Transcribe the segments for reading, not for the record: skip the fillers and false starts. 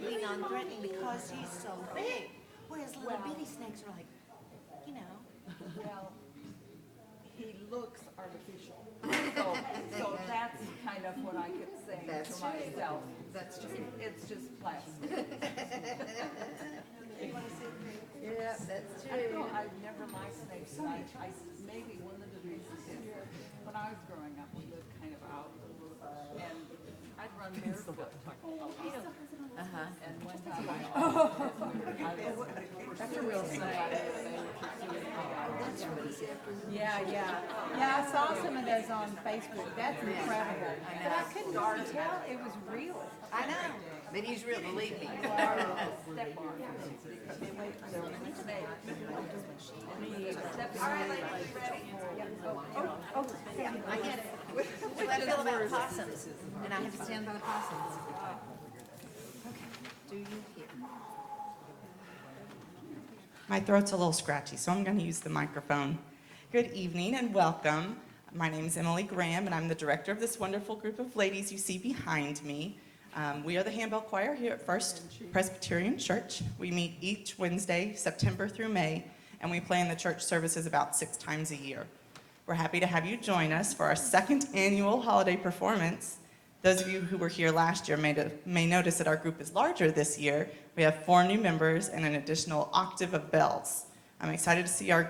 limping, non-threatening because he's so big. Whereas little bitty snakes are like, you know. Well, he looks artificial. So that's kind of what I kept saying to myself. That's true. It's just plastic. Yeah, that's I true. know I've never liked snakes. I maybe one of the reasons is when I was growing up, we lived kind of out, and I'd run barefoot a lot. And one time That's a real snake. Yeah, I saw some of those on Facebook. That's incredible. But I couldn't really tell it was real. I know, but he's real, believe me. step on it because there was a snake. All right, ladies, you ready? I get it. What do I feel about possums? And I have to stand by the possums. Okay, do you hear? My throat's a little scratchy, so I'm going to use the microphone. Good evening and welcome. My name is Emily Graham, and I'm the director of this wonderful group of ladies you see behind me. We are the Handbell Choir here at First Presbyterian Church. We meet each Wednesday, September through May, and we play in the church services about 6 times a year. We're happy to have you join us for our second annual holiday performance. Those of you who were here last year may notice that our group is larger this year. We have 4 new members and an additional octave of bells. I'm excited to see our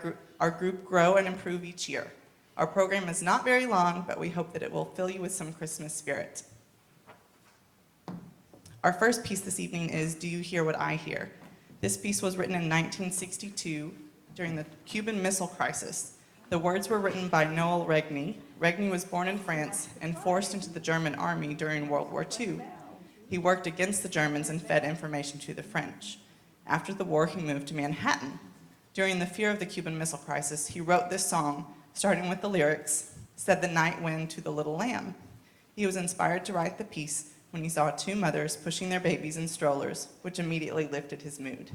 group grow and improve each year. Our program is not very long, but we hope that it will fill you with some Christmas spirit. Our first piece this evening is Do You Hear What I Hear? This piece was written in 1962 during the Cuban Missile Crisis. The words were written by Noel Regni. Regni was born in France and forced into the German army during World War II. He worked against the Germans and fed information to the French. After the war, he moved to Manhattan. During the fear of the Cuban Missile Crisis, he wrote this song, starting with the lyrics, "Said the night wind to the little lamb." He was inspired to write the piece when he saw 2 mothers pushing their babies in strollers, which immediately lifted his mood.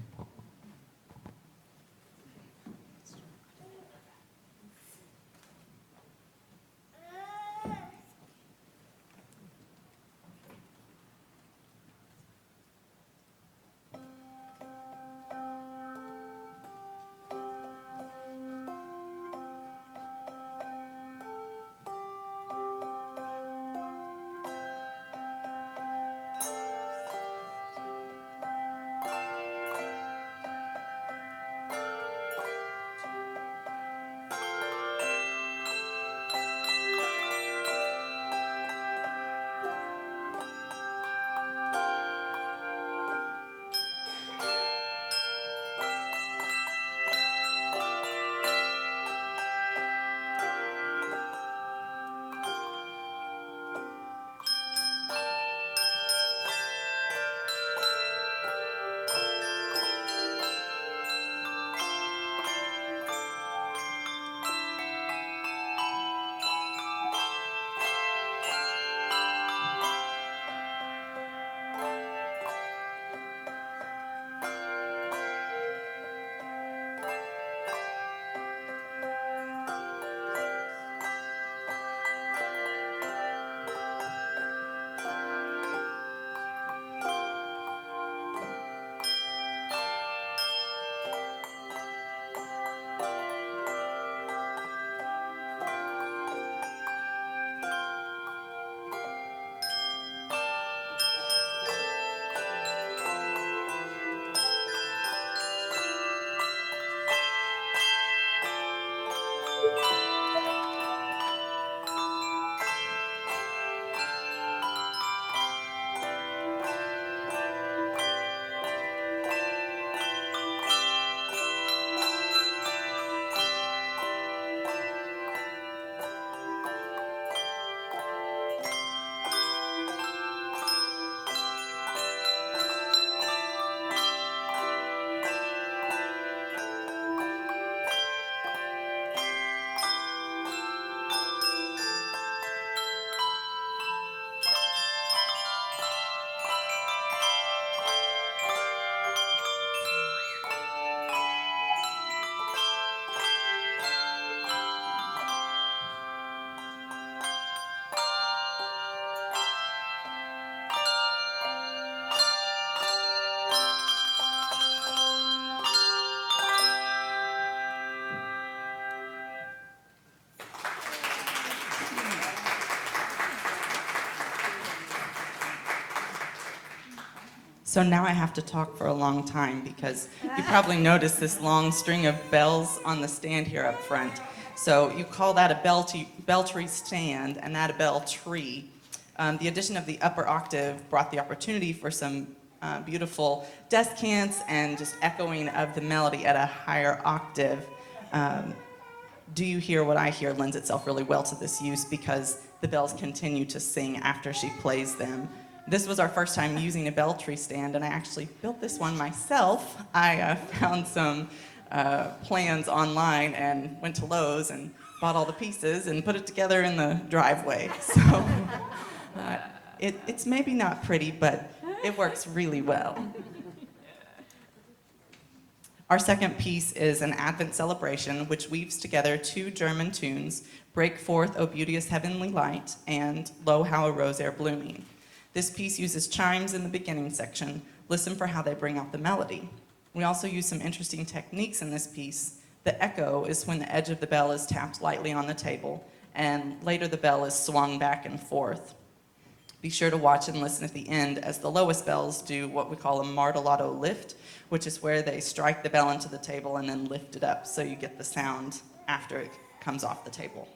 So now I have to talk for a long time because you probably noticed this long string of bells on the stand here up front. So you call that a bell tree stand and that a bell tree. The addition of the upper octave brought the opportunity for some beautiful descants and just echoing of the melody at a higher octave. Do you hear what I hear lends itself really well to this use because the bells continue to sing after she plays them. This was our first time using a bell tree stand, and I actually built this one myself. I found some plans online and went to Lowe's and bought all the pieces and put it together in the driveway. So it's maybe not pretty, but it works really well. Our second piece is an Advent celebration, which weaves together two German tunes, Break Forth, O Beauteous Heavenly Light, and Lo, How a Rose Ere Blooming. This piece uses chimes in the beginning section. Listen for how they bring out the melody. We also use some interesting techniques in this piece. The echo is when the edge of the bell is tapped lightly on the table, and later the bell is swung back and forth. Be sure to watch and listen at the end as the lowest bells do what we call a martellato lift, which is where they strike the bell into the table and then lift it up so you get the sound after it comes off the table.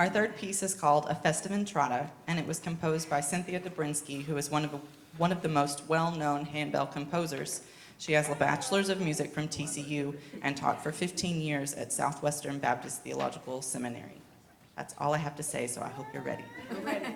Our third piece is called A Festive Entrada, and it was composed by Cynthia Dobrinsky, who is one of the most well-known handbell composers. She has a bachelor's of music from TCU and taught for 15 years at Southwestern Baptist Theological Seminary. That's all I have to say, so I hope you're ready. We're ready.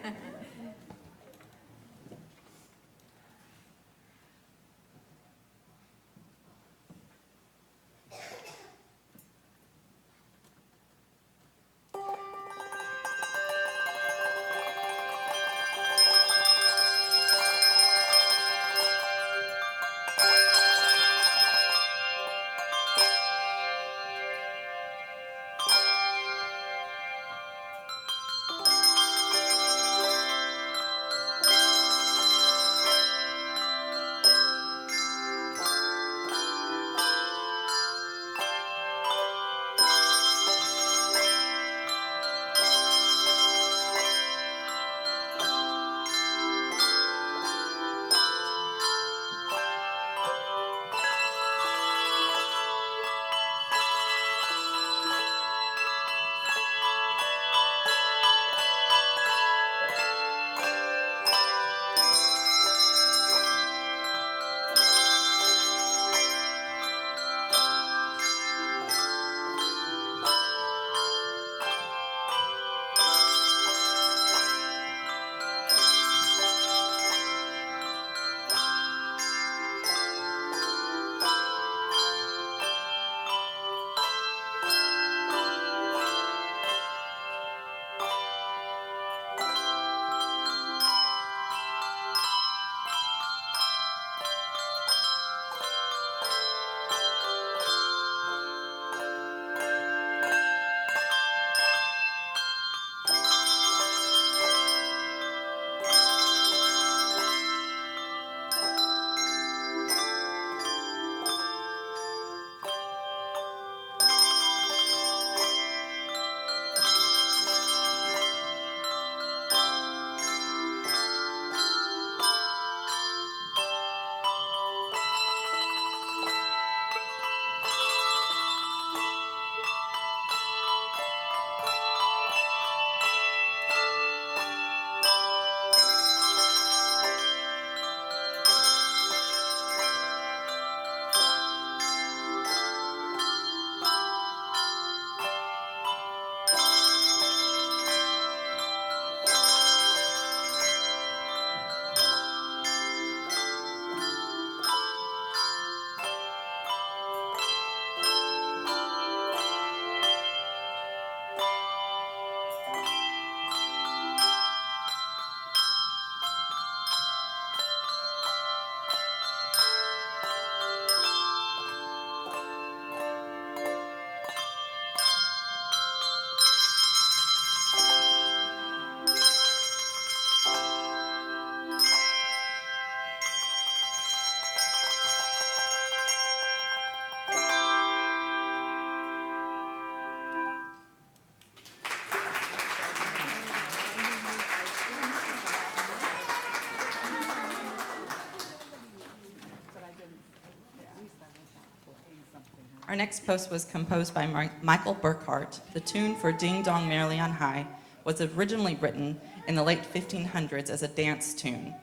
Our next post was composed by Michael Burkhart. The tune for Ding Dong Merrily on High was originally written in the late 1500s as a dance tune.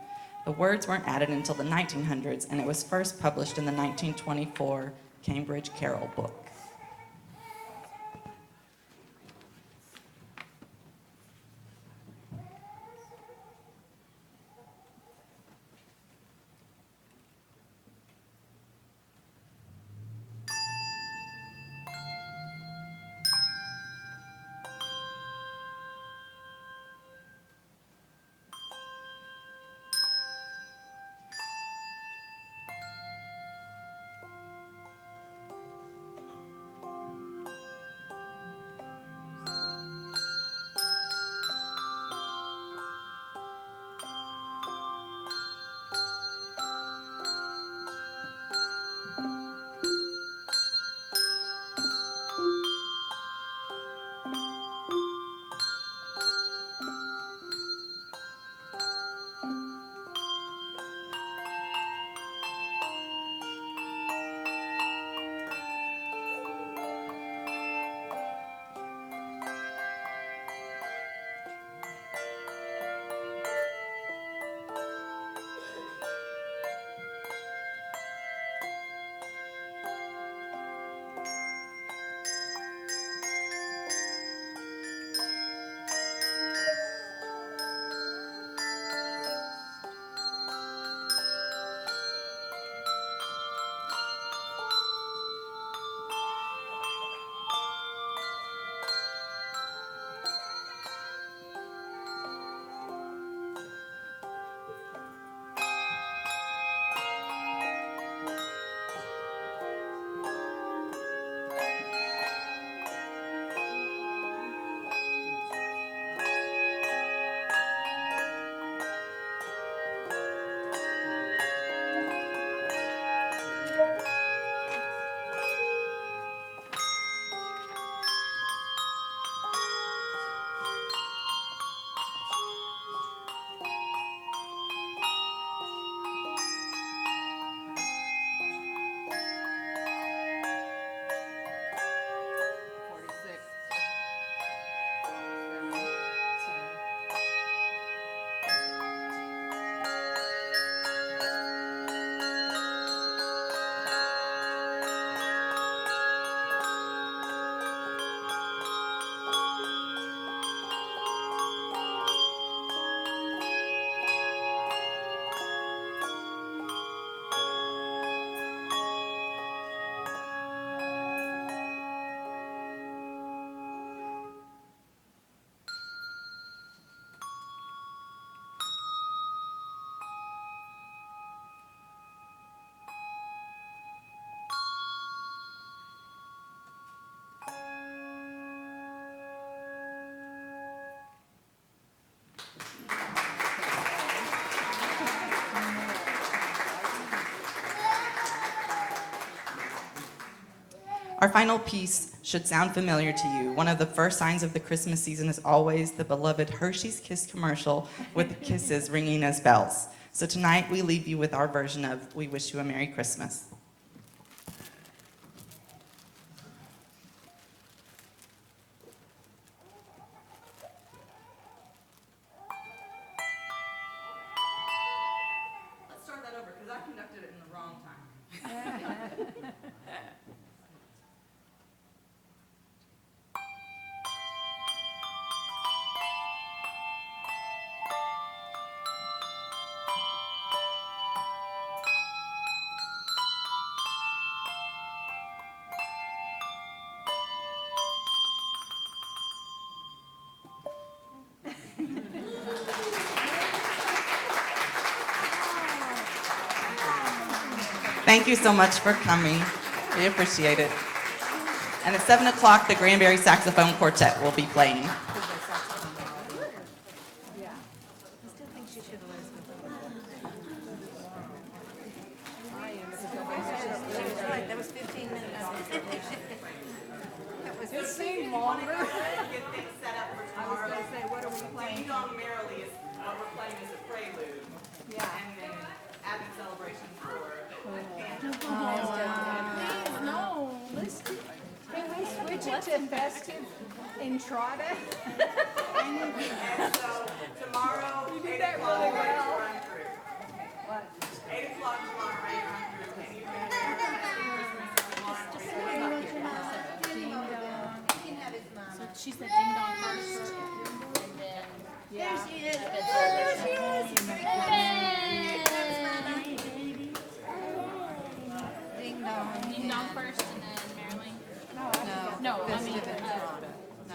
The words weren't added until the 1900s, and it was first published in the 1924 Cambridge Carol Book. Our final piece should sound familiar to you. One of the first signs of the Christmas season is always the beloved Hershey's Kiss commercial with the kisses ringing as bells. So tonight we leave you with our version of We Wish You a Merry Christmas. Let's start that over because I conducted it in the wrong time. Thank you so much for coming. We appreciate it. And at 7 o'clock, the Granberry Saxophone Quartet will be playing. I still think she should have let us go. Right, that was 15 minutes. That was It seemed longer. Get things set up for I was tomorrow. gonna say, what are we playing? Ding Dong Merrily is what we're playing as a prelude. Yeah. And then Advent celebration for Please, no, let's do, can we switch it to Festive Entrada? And so tomorrow, You did 8 that o'clock, really we're well. gonna run through. What? 8 o'clock tomorrow, we're gonna run through. And you can Christmas if you want. So she said ding dong first, and then Yeah. Ding dong. ding dong first, and then merrily. No. No, I mean, Festive Entrada.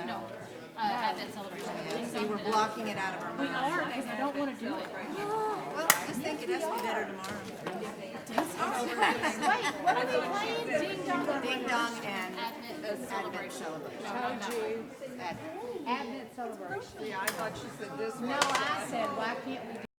no, Advent celebration. Ding See, dong, we're then- blocking it out of our We minds. are, because I don't want to do it. Well, just think it has to be better tomorrow. Wait, what are we playing? Ding dong. Ding dong and Advent Advent celebration. celebration. Told you. Advent. Advent celebration. Yeah, I thought you said this one. No, I said, why can't we